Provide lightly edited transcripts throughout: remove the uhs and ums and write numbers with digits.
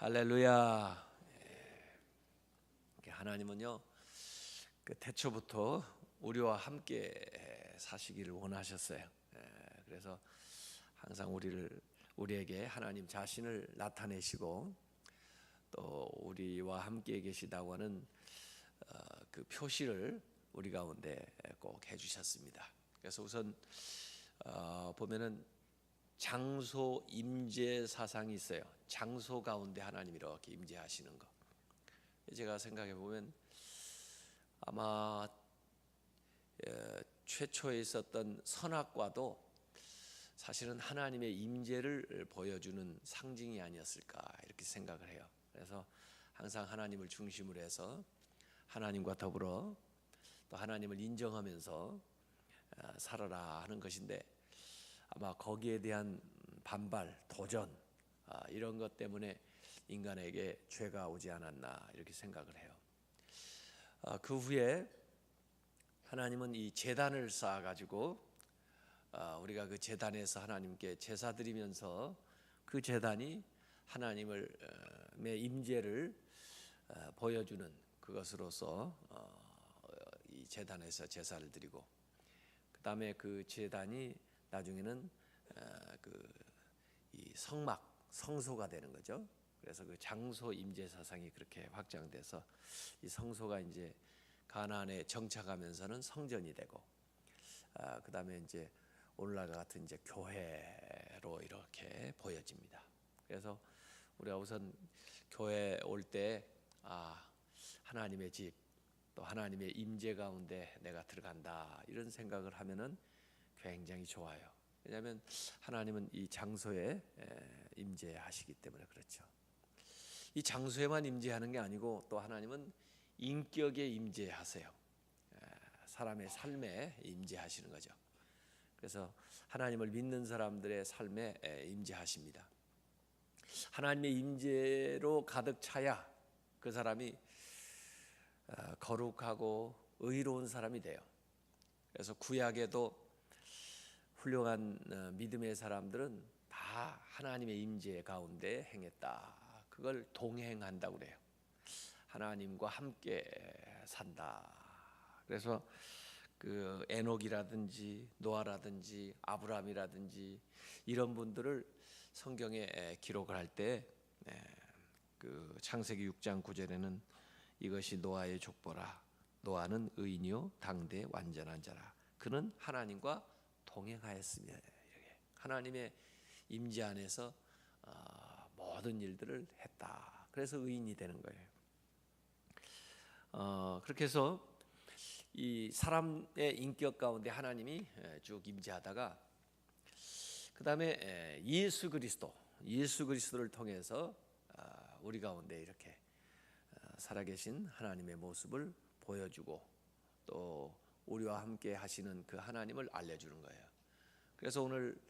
할렐루야. 하나님은요, 그 태초부터 우리와 함께 사시기를 원하셨어요. 그래서 항상 우리에게 하나님 자신을 나타내시고 또 우리와 함께 계시다고 하는 그 표시를 우리 가운데 꼭 해주셨습니다. 그래서 우선 보면은 장소 임재 사상이 있어요. 장소 가운데 하나님 이렇게 임재하시는 거. 제가 생각해 보면 아마 최초에 있었던 선악과도 사실은 하나님의 임재를 보여주는 상징이 아니었을까 이렇게 생각을 해요. 그래서 항상 하나님을 중심으로 해서 하나님과 더불어 또 하나님을 인정하면서 살아라 하는 것인데, 아마 거기에 대한 반발, 도전 이런 것 때문에 인간에게 죄가 오지 않았나 이렇게 생각을 해요. 그 후에 하나님은 이 제단을 쌓아가지고 우리가 그 제단에서 하나님께 제사 드리면서 그 제단이 하나님의 임재를 보여주는 그것으로서 이 제단에서 제사를 드리고, 그 다음에 그 제단이 나중에는 이 성소가 되는 거죠. 그래서 그 장소 임재 사상이 그렇게 확장돼서 이 성소가 이제 가나안에 정착하면서는 성전이 되고, 그 다음에 이제 오늘날과 같은 이제 교회로 이렇게 보여집니다. 그래서 우리가 우선 교회 올 때 하나님의 집, 또 하나님의 임재 가운데 내가 들어간다 이런 생각을 하면은 굉장히 좋아요. 왜냐하면 하나님은 이 장소에 임재하시기 때문에 그렇죠. 이 장소에만 임재하는 게 아니고 또 하나님은 인격에 임재하세요. 사람의 삶에 임재하시는 거죠. 그래서 하나님을 믿는 사람들의 삶에 임재하십니다. 하나님의 임재로 가득 차야 그 사람이 거룩하고 의로운 사람이 돼요. 그래서 구약에도 훌륭한 믿음의 사람들은 다 하나님의 임재 가운데 행했다. 그걸 동행한다고 그래요. 하나님과 함께 산다. 그래서 그 에녹이라든지 노아라든지 아브라함이라든지 이런 분들을 성경에 기록을 할 때 그 창세기 6장 9절에는 이것이 노아의 족보라. 노아는 의인이요 당대 완전한 자라. 그는 하나님과 동행하였으며, 하나님의 임재 안에서 모든 일들을 했다. 그래서 의인이 되는 거예요. 그렇게 해서 이 사람의 인격 가운데 하나님이 쭉 임재하다가 그 다음에 예수 그리스도를 통해서 우리 가운데 이렇게 살아계신 하나님의 모습을 보여주고 또 우리와 함께 하시는 그 하나님을 알려주는 거예요. 그래서 오늘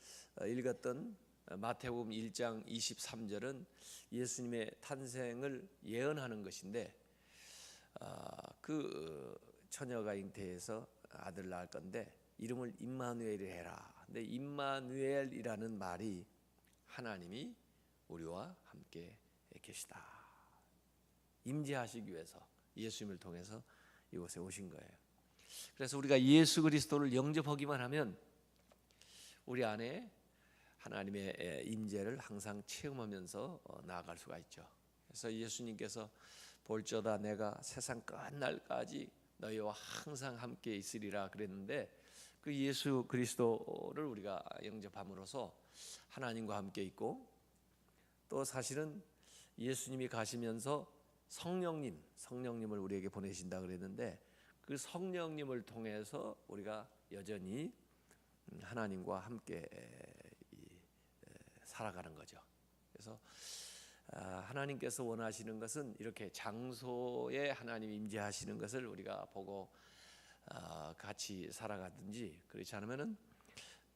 읽었던 마태복음 1장 23절은 예수님의 탄생을 예언하는 것인데, 그 처녀가 잉태해서 아들 낳을 건데 이름을 임마누엘이라 해라. 근데 임마누엘이라는 말이 하나님이 우리와 함께 계시다. 임재하시기 위해서 예수님을 통해서 이곳에 오신 거예요. 그래서 우리가 예수 그리스도를 영접하기만 하면 우리 안에 하나님의 임재를 항상 체험하면서 나아갈 수가 있죠. 그래서 예수님께서 볼저다 내가 세상 끝날까지 너희와 항상 함께 있으리라 그랬는데, 그 예수 그리스도를 우리가 영접함으로써 하나님과 함께 있고, 또 사실은 예수님이 가시면서 성령님을 우리에게 보내신다 그랬는데, 그 성령님을 통해서 우리가 여전히 하나님과 함께 살아가는 거죠. 그래서 하나님께서 원하시는 것은 이렇게 장소에 하나님 임재하시는 것을 우리가 보고 같이 살아가든지, 그렇지 않으면은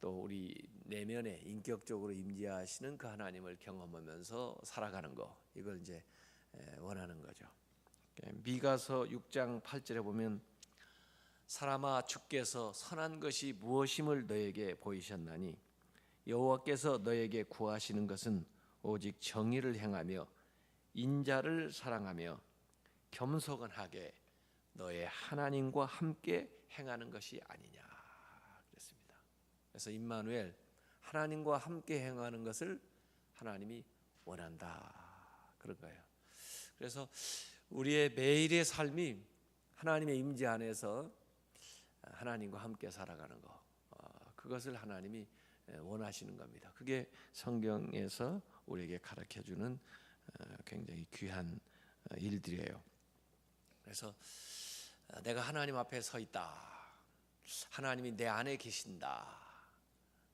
또 우리 내면에 인격적으로 임재하시는 그 하나님을 경험하면서 살아가는 거, 이걸 이제 원하는 거죠. 미가서 6장 8절에 보면 사람아 주께서 선한 것이 무엇임을 너에게 보이셨나니 여호와께서 너에게 구하시는 것은 오직 정의를 행하며 인자를 사랑하며 겸손하게 너의 하나님과 함께 행하는 것이 아니냐 그랬습니다. 그래서 임마누엘, 하나님과 함께 행하는 것을 하나님이 원한다 그런 거예요. 그래서 우리의 매일의 삶이 하나님의 임재 안에서 하나님과 함께 살아가는 것, 그것을 하나님이 원하시는 겁니다. 그게 성경에서 우리에게 가르쳐주는 굉장히 귀한 일들이에요. 그래서 내가 하나님 앞에 서 있다, 하나님이 내 안에 계신다,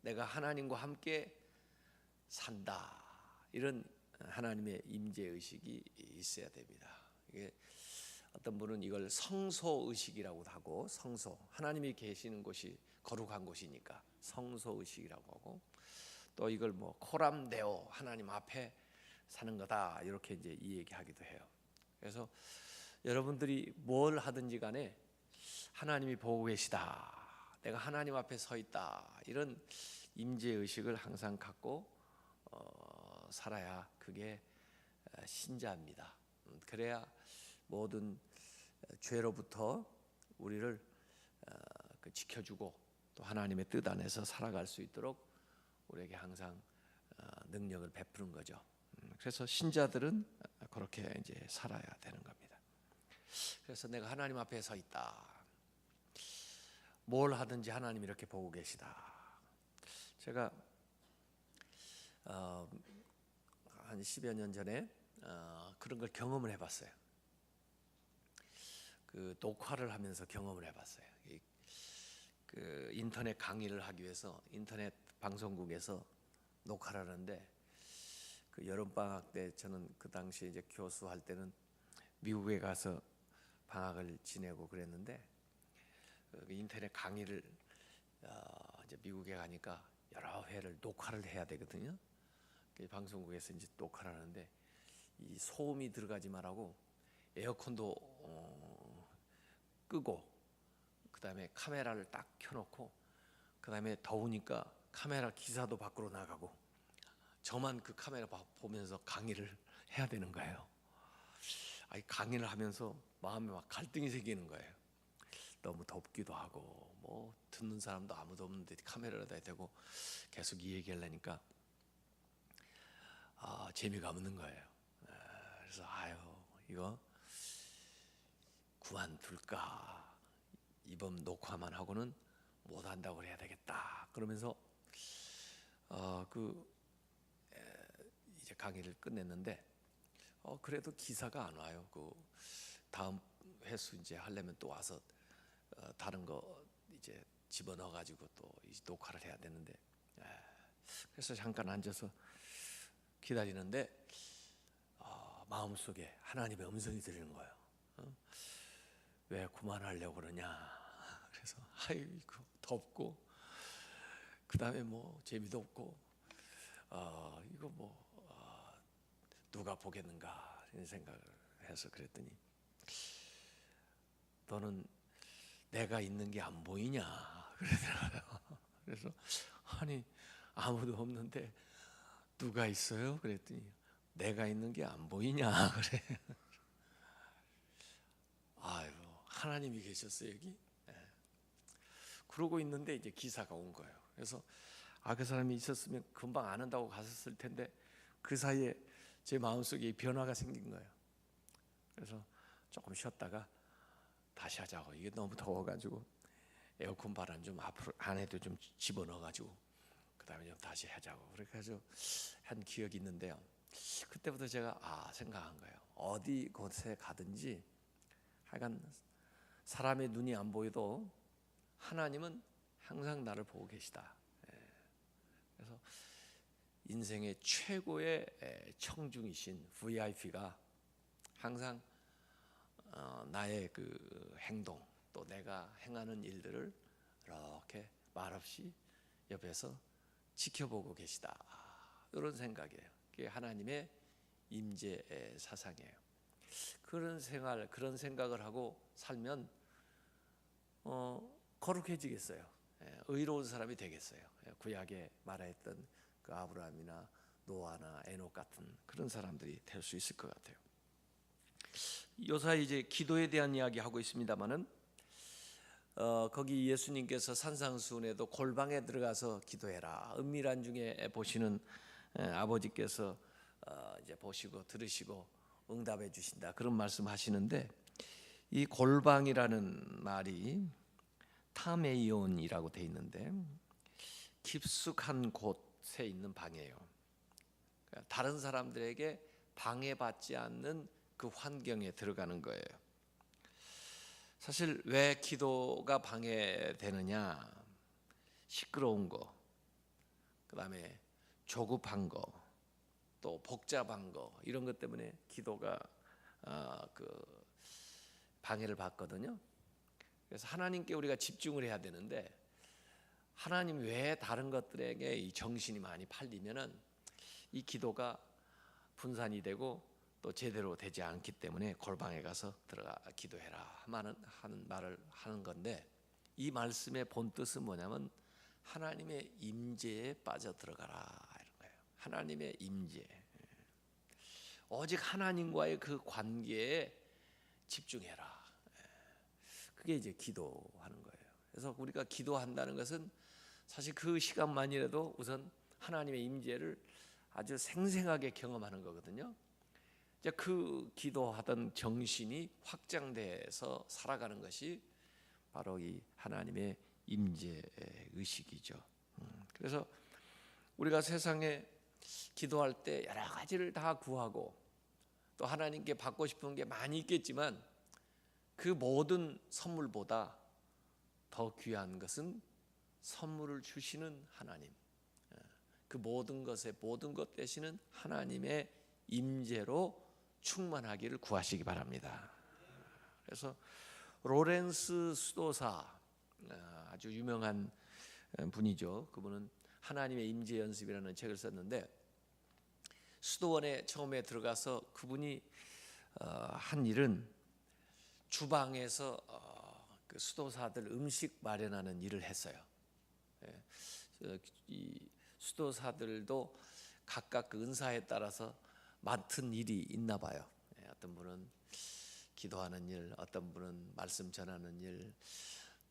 내가 하나님과 함께 산다, 이런 하나님의 임재 의식이 있어야 됩니다. 이게 어떤 분은 이걸 성소 의식이라고 하고, 성소, 하나님이 계시는 곳이 거룩한 곳이니까 성소 의식이라고 하고, 또 이걸 뭐 코람데오, 하나님 앞에 사는 거다, 이렇게 이제 이 얘기하기도 해요. 그래서 여러분들이 뭘 하든지 간에 하나님이 보고 계시다, 내가 하나님 앞에 서 있다, 이런 임재 의식을 항상 갖고 살아야 그게 신자입니다. 그래야 모든 죄로부터 우리를 지켜주고 또 하나님의 뜻 안에서 살아갈 수 있도록 우리에게 항상 능력을 베푸는 거죠. 그래서 신자들은 그렇게 이제 살아야 되는 겁니다. 그래서 내가 하나님 앞에 서 있다, 뭘 하든지 하나님 이렇게 보고 계시다. 제가 한 10여 년 전에 그런 걸 경험을 해봤어요. 그 녹화를 하면서 경험을 해봤어요. 그 인터넷 강의를 하기 위해서 인터넷 방송국에서 녹화를 하는데, 그 여름 방학 때 저는 그 당시에 이제 교수할 때는 미국에 가서 방학을 지내고 그랬는데, 그 인터넷 강의를 이제 미국에 가니까 여러 회를 녹화를 해야 되거든요. 그 방송국에서 이제 녹화를 하는데 이 소음이 들어가지 말라고 에어컨도 끄고, 그 다음에 카메라를 딱 켜놓고, 그 다음에 더우니까 카메라 기사도 밖으로 나가고, 저만 그 카메라 보면서 강의를 해야 되는 거예요. 아니, 강의를 하면서 마음에 막 갈등이 생기는 거예요. 너무 덥기도 하고, 뭐 듣는 사람도 아무도 없는데 카메라를 다 대고 계속 이 얘기를 하니까 재미가 없는 거예요. 그래서 이거 그만둘까, 이번 녹화만 하고는 못 한다고 해야 되겠다 그러면서 이제 강의를 끝냈는데 그래도 기사가 안 와요. 그 다음 회수 이제 하려면 또 와서 다른 거 이제 집어넣어 가지고 또 녹화를 해야 되는데, 그래서 잠깐 앉아서 기다리는데 마음속에 하나님의 음성이 들리는 거예요. 왜 그만하려고 그러냐. 그래서 아이고 덥고, 그 다음에 뭐 재미도 없고, 이거 뭐 누가 보겠는가 이런 생각을 해서 그랬더니, 너는 내가 있는 게 안 보이냐 그러더라고요. 그래서 아니 아무도 없는데 누가 있어요? 그랬더니 내가 있는 게 안 보이냐 그래. 아유, 하나님이 계셨어요 여기. 그러고 있는데 이제 기사가 온 거예요. 그래서 그 사람이 있었으면 금방 안 한다고 갔었을 텐데, 그 사이에 제 마음속에 변화가 생긴 거예요. 그래서 조금 쉬었다가 다시 하자고. 이게 너무 더워가지고 에어컨 바람 좀 앞으로 안에도 좀 집어넣어가지고 그 다음에 좀 다시 하자고. 그렇게 해서 한 기억이 있는데요. 그때부터 제가 생각한 거예요. 어디 곳에 가든지 하여간 사람의 눈이 안 보여도 하나님은 항상 나를 보고 계시다. 그래서 인생의 최고의 청중이신 VIP가 항상 나의 그 행동, 또 내가 행하는 일들을 이렇게 말없이 옆에서 지켜보고 계시다, 이런 생각이에요. 그게 하나님의 임재 사상이에요. 그런 생활, 그런 생각을 하고 살면 거룩해지겠어요. 의로운 사람이 되겠어요. 구약에 말했던 그 아브라함이나 노아나 에녹 같은 그런 사람들이 될 수 있을 것 같아요. 요사이 이제 기도에 대한 이야기 하고 있습니다만은 거기 예수님께서 산상수훈에도 골방에 들어가서 기도해라. 은밀한 중에 보시는 아버지께서 이제 보시고 들으시고 응답해 주신다. 그런 말씀하시는데 이 골방이라는 말이 타메이온이라고 돼 있는데 깊숙한 곳에 있는 방이에요. 다른 사람들에게 방해받지 않는 그 환경에 들어가는 거예요. 사실 왜 기도가 방해되느냐? 시끄러운 거, 그다음에 조급한 거, 또 복잡한 거 이런 것 때문에 기도가 방해를 받거든요. 그래서 하나님께 우리가 집중을 해야 되는데 하나님 외에 다른 것들에게 이 정신이 많이 팔리면은 이 기도가 분산이 되고 또 제대로 되지 않기 때문에 골방에 가서 들어가 기도해라 하는 말을 하는 건데 이 말씀의 본 뜻은 뭐냐면 하나님의 임재에 빠져 들어가라 이런 거예요. 하나님의 임재, 오직 하나님과의 그 관계에 집중해라. 그게 이제 기도하는 거예요. 그래서 우리가 기도한다는 것은 사실 그 시간만이라도 우선 하나님의 임재를 아주 생생하게 경험하는 거거든요. 이제 그 기도하던 정신이 확장돼서 살아가는 것이 바로 이 하나님의 임재 의식이죠. 그래서 우리가 세상에 기도할 때 여러 가지를 다 구하고 또 하나님께 받고 싶은 게 많이 있겠지만 그 모든 선물보다 더 귀한 것은 선물을 주시는 하나님, 그 모든 것의 모든 것 되시는 하나님의 임재로 충만하기를 구하시기 바랍니다. 그래서 로렌스 수도사, 아주 유명한 분이죠. 그분은 하나님의 임재 연습이라는 책을 썼는데 수도원에 처음에 들어가서 그분이 한 일은 주방에서 그 수도사들 음식 마련하는 일을 했어요. 이 수도사들도 각각 그 은사에 따라서 맡은 일이 있나 봐요. 어떤 분은 기도하는 일, 어떤 분은 말씀 전하는 일,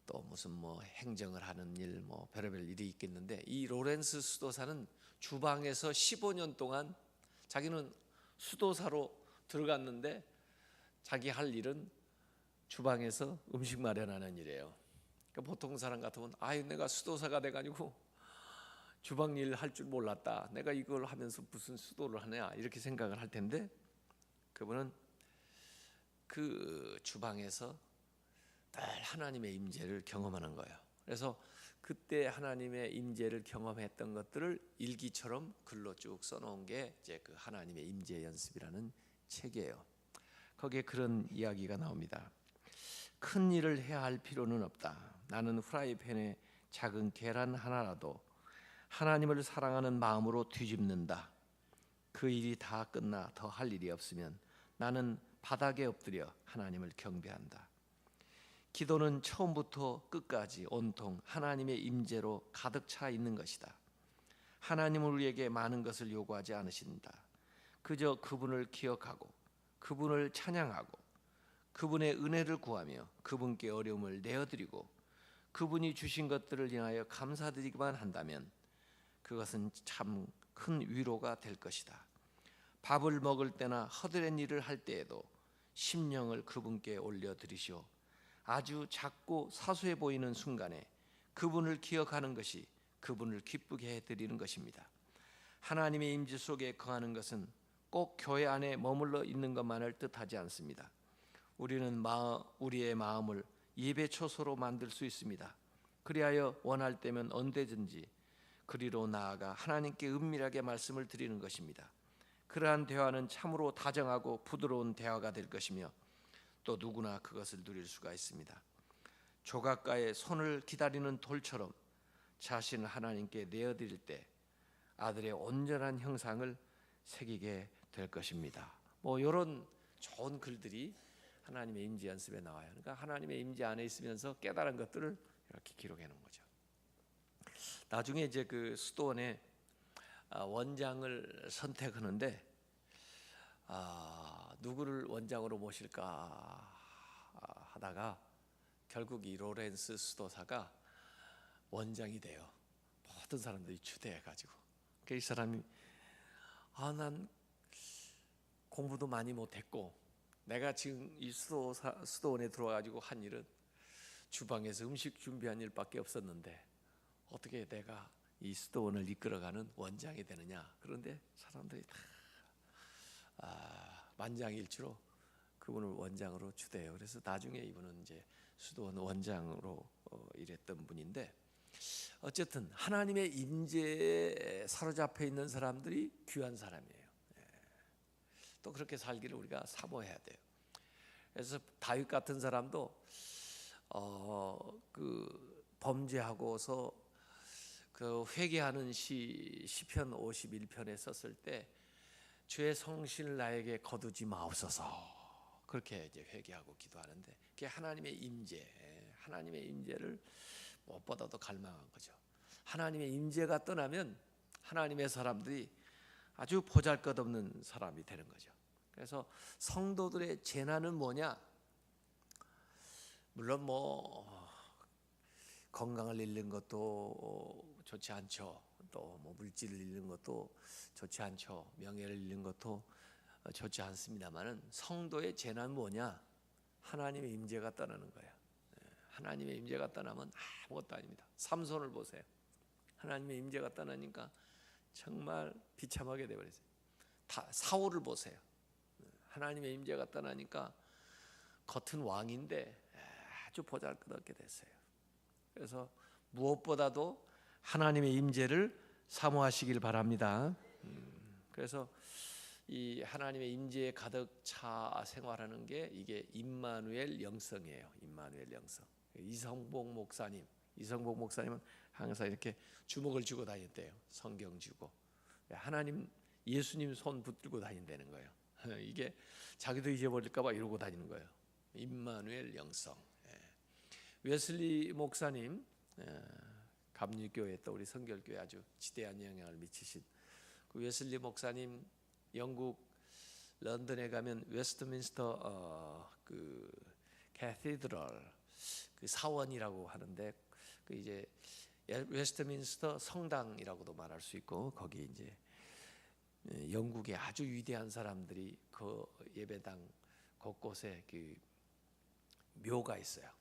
또 무슨 뭐 행정을 하는 일, 뭐 별의별 일이 있겠는데 이 로렌스 수도사는 주방에서 15년 동안 자기는 수도사로 들어갔는데 자기 할 일은 주방에서 음식 마련하는 일이에요. 그러니까 보통 사람 같으면 내가 수도사가 돼가지고 주방 일 할 줄 몰랐다. 내가 이걸 하면서 무슨 수도를 하냐 이렇게 생각을 할 텐데 그분은 그 주방에서 늘 하나님의 임재를 경험하는 거예요. 그래서 그때 하나님의 임재를 경험했던 것들을 일기처럼 글로 쭉 써놓은 게 이제 그 하나님의 임재 연습이라는 책이에요. 거기에 그런 이야기가 나옵니다. 큰 일을 해야 할 필요는 없다. 나는 프라이팬에 작은 계란 하나라도 하나님을 사랑하는 마음으로 뒤집는다. 그 일이 다 끝나 더 할 일이 없으면 나는 바닥에 엎드려 하나님을 경배한다. 기도는 처음부터 끝까지 온통 하나님의 임재로 가득 차 있는 것이다. 하나님은 우리에게 많은 것을 요구하지 않으신다. 그저 그분을 기억하고 그분을 찬양하고 그분의 은혜를 구하며 그분께 어려움을 내어드리고 그분이 주신 것들을 인하여 감사드리기만 한다면 그것은 참 큰 위로가 될 것이다. 밥을 먹을 때나 허드렛 일을 할 때에도 심령을 그분께 올려드리시오. 아주 작고 사소해 보이는 순간에 그분을 기억하는 것이 그분을 기쁘게 해드리는 것입니다. 하나님의 임재 속에 거하는 것은 꼭 교회 안에 머물러 있는 것만을 뜻하지 않습니다. 우리는 우리의 마음을 예배 초소로 만들 수 있습니다. 그리하여 원할 때면 언제든지 그리로 나아가 하나님께 은밀하게 말씀을 드리는 것입니다. 그러한 대화는 참으로 다정하고 부드러운 대화가 될 것이며 또 누구나 그것을 누릴 수가 있습니다. 조각가의 손을 기다리는 돌처럼 자신을 하나님께 내어드릴 때 아들의 온전한 형상을 새기게 될 것입니다. 뭐 이런 좋은 글들이 하나님의 임재 연습에 나와요. 그러니까 하나님의 임재 안에 있으면서 깨달은 것들을 이렇게 기록해 놓은 거죠. 나중에 이제 그 수도원에 원장을 선택하는데 누구를 원장으로 모실까 하다가 결국 이 로렌스 수도사가 원장이 돼요. 모든 사람들이 추대해가지고 이 사람이 난 공부도 많이 못했고 내가 지금 이 수도원에 들어와가지고 한 일은 주방에서 음식 준비한 일밖에 없었는데 어떻게 내가 이 수도원을 이끌어가는 원장이 되느냐. 그런데 사람들이 다 만장일치로 그분을 원장으로 추대해요. 그래서 나중에 이분은 이제 수도원 원장으로 일했던 분인데, 어쨌든 하나님의 임재에 사로잡혀 있는 사람들이 귀한 사람이에요. 또 그렇게 살기를 우리가 사모해야 돼요. 그래서 다윗 같은 사람도 그 범죄하고서 그 회개하는 시편 51편에 썼을 때 죄의 성신을 나에게 거두지 마옵소서, 그렇게 이제 회개하고 기도하는데, 그게 하나님의 임재, 하나님의 임재를 무엇보다도 갈망한 거죠. 하나님의 임재가 떠나면 하나님의 사람들이 아주 보잘것없는 사람이 되는 거죠. 그래서 성도들의 재난은 뭐냐? 물론 건강을 잃는 것도 좋지 않죠. 또 물질을 잃는 것도 좋지 않죠. 명예를 잃는 것도 좋지 않습니다만은 성도의 재난은 뭐냐? 하나님의 임재가 떠나는 거예요. 하나님의 임재가 떠나면 아무것도 아닙니다. 삼손을 보세요. 하나님의 임재가 떠나니까 정말 비참하게 되어버렸어요. 사울을 보세요. 하나님의 임재가 떠나니까 겉은 왕인데 아주 보잘것없게 됐어요. 그래서 무엇보다도 하나님의 임재를 사모하시길 바랍니다. 그래서 이 하나님의 임재에 가득 차 생활하는 게 이게 임마누엘 영성이에요. 임마누엘 영성. 이성복 목사님은 항상 이렇게 주먹을 쥐고 다녔대요. 성경 쥐고 하나님 예수님 손 붙들고 다닌다는 거예요. 이게 자기도 잊어버릴까 봐 이러고 다니는 거예요. 임마누엘 영성. 웨슬리 목사님, 감리교회 또 우리 성결교회 아주 지대한 영향을 미치신 그 웨슬리 목사님, 영국 런던에 가면 웨스트민스터 그 캐시드럴 그 사원이라고 하는데, 그 이제 웨스트민스터 성당이라고도 말할 수 있고, 거기 이제 영국의 아주 위대한 사람들이 그 예배당 곳곳에 그 묘가 있어요.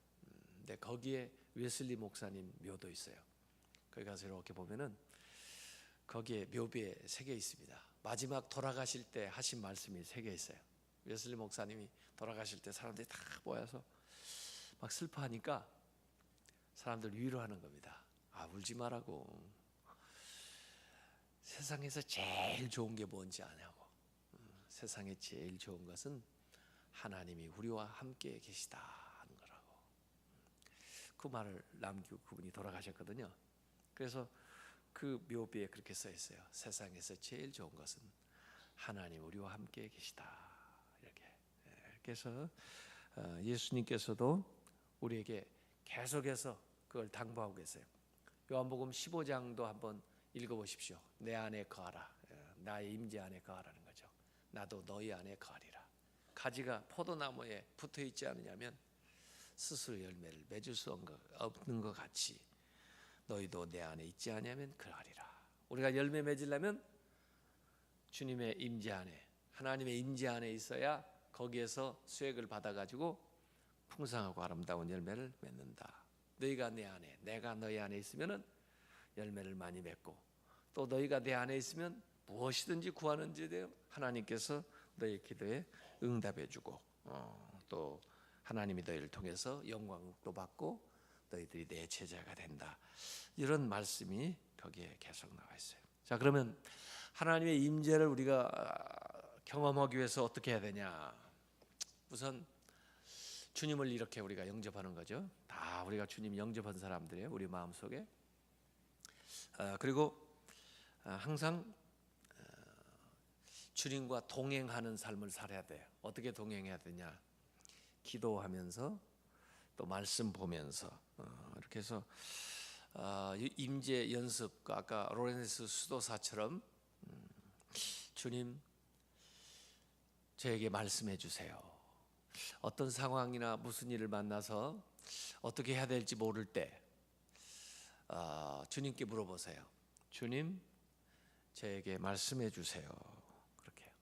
근데 거기에 웨슬리 목사님 묘도 있어요. 거기 가서 이렇게 보면은 거기에 묘비에 새겨 있습니다. 마지막 돌아가실 때 하신 말씀이 새겨 있어요. 웨슬리 목사님이 돌아가실 때 사람들이 다 모여서 막 슬퍼하니까 사람들 위로하는 겁니다. 울지 말라고. 세상에서 제일 좋은 게 뭔지 아냐고. 세상에 제일 좋은 것은 하나님이 우리와 함께 계시다 하는 거라고. 그 말을 남기고 그분이 돌아가셨거든요. 그래서 그 묘비에 그렇게 써 있어요. 세상에서 제일 좋은 것은 하나님 우리와 함께 계시다. 이렇게. 그래서 예수님께서도 우리에게 계속해서 그걸 당부하고 계세요. 요한복음 15장도 한번 읽어보십시오. 내 안에 거하라. 나의 임재 안에 거하라는 거죠. 나도 너희 안에 거하리라. 가지가 포도나무에 붙어있지 않느냐면 스스로 열매를 맺을 수 없는 것 같이 너희도 내 안에 있지 않으면 그러하리라. 우리가 열매 맺으려면 주님의 임재 안에, 하나님의 임재 안에 있어야 거기에서 수액을 받아가지고 풍성하고 아름다운 열매를 맺는다. 너희가 내 안에, 내가 너희 안에 있으면 열매를 많이 맺고, 또 너희가 내 안에 있으면 무엇이든지 구하는지 하나님께서 너희 기도에 응답해주고, 또 하나님이 너희를 통해서 영광도 받고 너희들이 내 제자가 된다. 이런 말씀이 거기에 계속 나와 있어요. 자, 그러면 하나님의 임재를 우리가 경험하기 위해서 어떻게 해야 되냐? 우선 주님을 이렇게 우리가 영접하는 거죠. 다 우리가 주님 영접한 사람들이에요. 우리 마음속에. 그리고 항상 주님과 동행하는 삶을 살아야 돼요. 어떻게 동행해야 되냐? 기도하면서 또 말씀 보면서 이렇게 해서 임재 연습, 아까 로렌스 수도사처럼 주님, 저에게 말씀해 주세요. 어떤 상황이나 무슨 일을 만나서 어떻게 해야 될지 모를 때 주님께 물어보세요. 주님, 저에게 말씀해 주세요. 그렇게.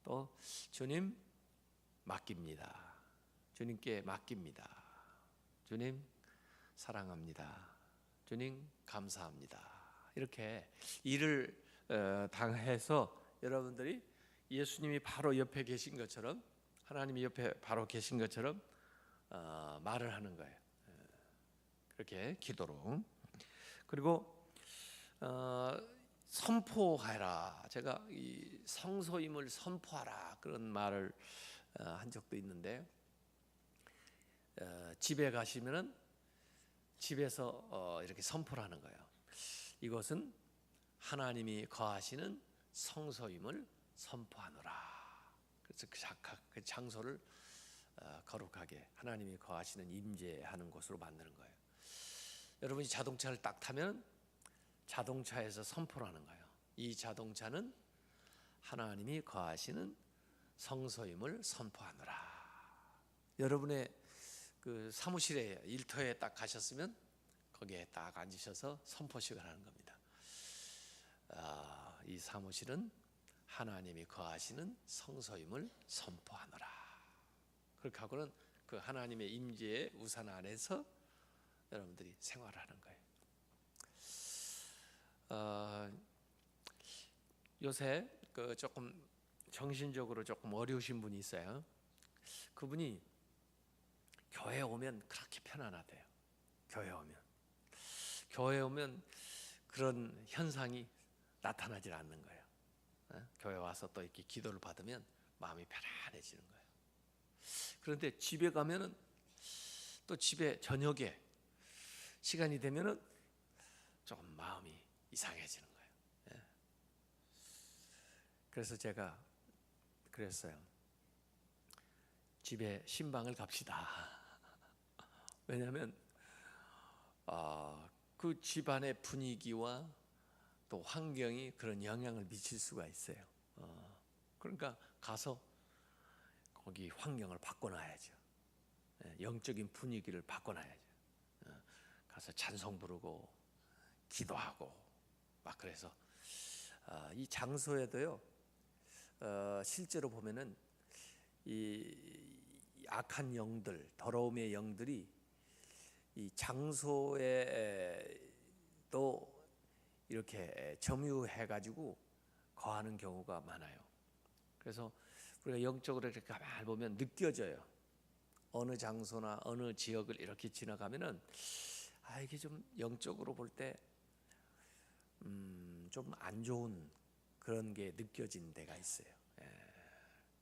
또 주님, 맡깁니다. 주님께 맡깁니다. 주님, 사랑합니다. 주님, 감사합니다. 이렇게 일을 당해서 여러분들이 예수님이 바로 옆에 계신 것처럼, 하나님이 옆에 바로 계신 것처럼 말을 하는 거예요. 그렇게 기도로. 그리고 선포하라. 제가 이 성소임을 선포하라 그런 말을 한 적도 있는데, 집에 가시면은 집에서 이렇게 선포를 하는 거예요. 이것은 하나님이 거하시는 성소임을 선포하노라. 그래서 그 장소를 거룩하게 하나님이 거하시는 임재하는 곳으로 만드는 거예요. 여러분이 자동차를 딱 타면 자동차에서 선포를 하는 거예요. 이 자동차는 하나님이 거하시는 성소임을 선포하노라. 여러분의 그 사무실에 일터에 딱 가셨으면 거기에 딱 앉으셔서 선포식을 하는 겁니다. 이 사무실은 하나님이 거하시는 성소임을 선포하노라. 그렇게 하고는 그 하나님의 임재의 우산 안에서 여러분들이 생활하는 거예요. 요새 그 조금 정신적으로 조금 어려우신 분이 있어요. 그분이 교회 오면 그렇게 편안하대요. 교회 오면 그런 현상이 나타나질 않는 거예요. 교회 와서 또 이렇게 기도를 받으면 마음이 편안해지는 거예요. 그런데 집에 가면은 또 집에 저녁에 시간이 되면은 조금 마음이 이상해지는 거예요. 그래서 제가 그랬어요. 집에 신방을 갑시다. 왜냐하면 그 집안의 분위기와 또 환경이 그런 영향을 미칠 수가 있어요. 그러니까 가서 거기 환경을 바꿔놔야죠. 영적인 분위기를 바꿔놔야죠. 가서 찬송 부르고 기도하고 막 그래서 이 장소에도요. 실제로 보면은 이 악한 영들, 더러움의 영들이 이 장소에도 이렇게 점유해가지고 거하는 경우가 많아요. 그래서 우리가 영적으로 이렇게 가만히 보면 느껴져요. 어느 장소나 어느 지역을 이렇게 지나가면은 이게 좀 영적으로 볼 때 좀 안 좋은 그런 게 느껴진 데가 있어요.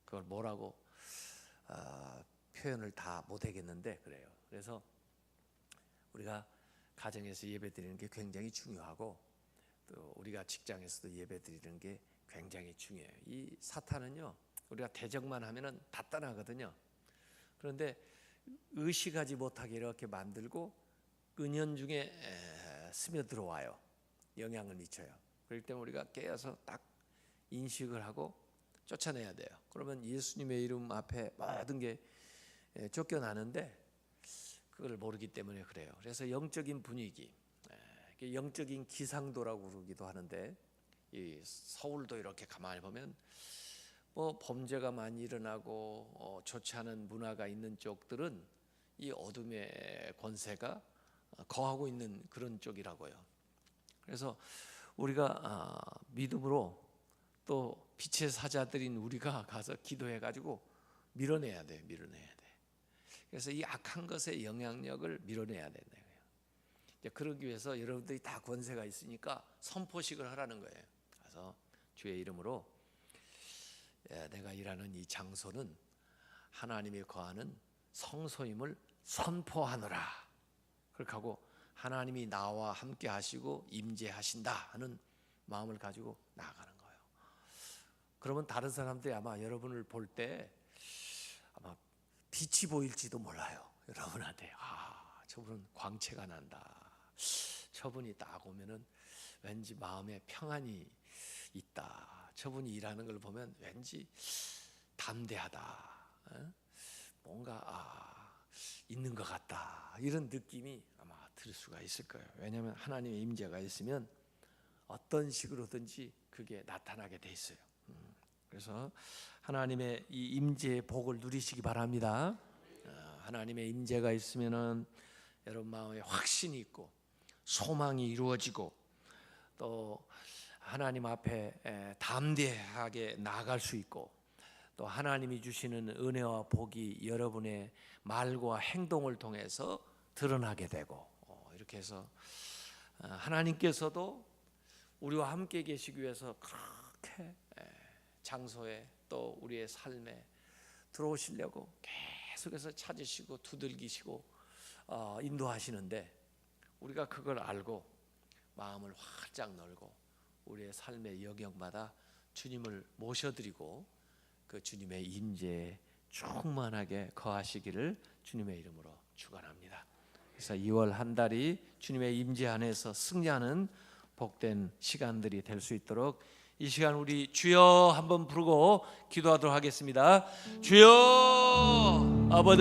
그걸 뭐라고 표현을 다 못하겠는데 그래요. 그래서 우리가 가정에서 예배드리는 게 굉장히 중요하고 또 우리가 직장에서도 예배드리는 게 굉장히 중요해요. 이 사탄은요, 우리가 대적만 하면은 다 떠나거든요. 그런데 의식하지 못하게 이렇게 만들고 은연중에 스며들어와요. 영향을 미쳐요. 그럴 때 우리가 깨어서 딱 인식을 하고 쫓아내야 돼요. 그러면 예수님의 이름 앞에 모든 게 쫓겨나는데 그걸 모르기 때문에 그래요. 그래서 영적인 분위기, 영적인 기상도라고 그러기도 하는데, 이 서울도 이렇게 가만히 보면 뭐 범죄가 많이 일어나고 좋지 않은 문화가 있는 쪽들은 이 어둠의 권세가 거하고 있는 그런 쪽이라고요. 그래서 우리가 믿음으로 또 빛의 사자들인 우리가 가서 기도해가지고 밀어내야 돼. 그래서 이 악한 것의 영향력을 밀어내야 된다. 그러기 위해서 여러분들이 다 권세가 있으니까 선포식을 하라는 거예요. 그래서 주의 이름으로 내가 일하는 이 장소는 하나님이 거하는 성소임을 선포하노라. 그렇게 하고 하나님이 나와 함께 하시고 임재하신다 하는 마음을 가지고 나아가는 거예요. 그러면 다른 사람들이 아마 여러분을 볼 때 아마 빛이 보일지도 몰라요. 여러분한테 저분은 광채가 난다. 저분이 딱 오면은 왠지 마음에 평안이 있다. 저분이 일하는 걸 보면 왠지 담대하다. 뭔가 있는 것 같다. 이런 느낌이 아마 들 수가 있을 거예요. 왜냐하면 하나님의 임재가 있으면 어떤 식으로든지 그게 나타나게 돼 있어요. 그래서 하나님의 이 임재의 복을 누리시기 바랍니다. 하나님의 임재가 있으면은 여러분 마음에 확신이 있고 소망이 이루어지고 또 하나님 앞에 담대하게 나아갈 수 있고 또 하나님이 주시는 은혜와 복이 여러분의 말과 행동을 통해서 드러나게 되고 이렇게 해서 하나님께서도 우리와 함께 계시기 위해서 그렇게 장소에 또 우리의 삶에 들어오시려고 계속해서 찾으시고 두들기시고 인도하시는데 우리가 그걸 알고 마음을 활짝 열고 우리의 삶의 영역마다 주님을 모셔드리고 그 주님의 임재에 충만하게 거하시기를 주님의 이름으로 축원합니다. 그래서 2월 한 달이 주님의 임재 안에서 승리하는 복된 시간들이 될 수 있도록 이 시간 우리 주여 한번 부르고 기도하도록 하겠습니다. 주여 아버지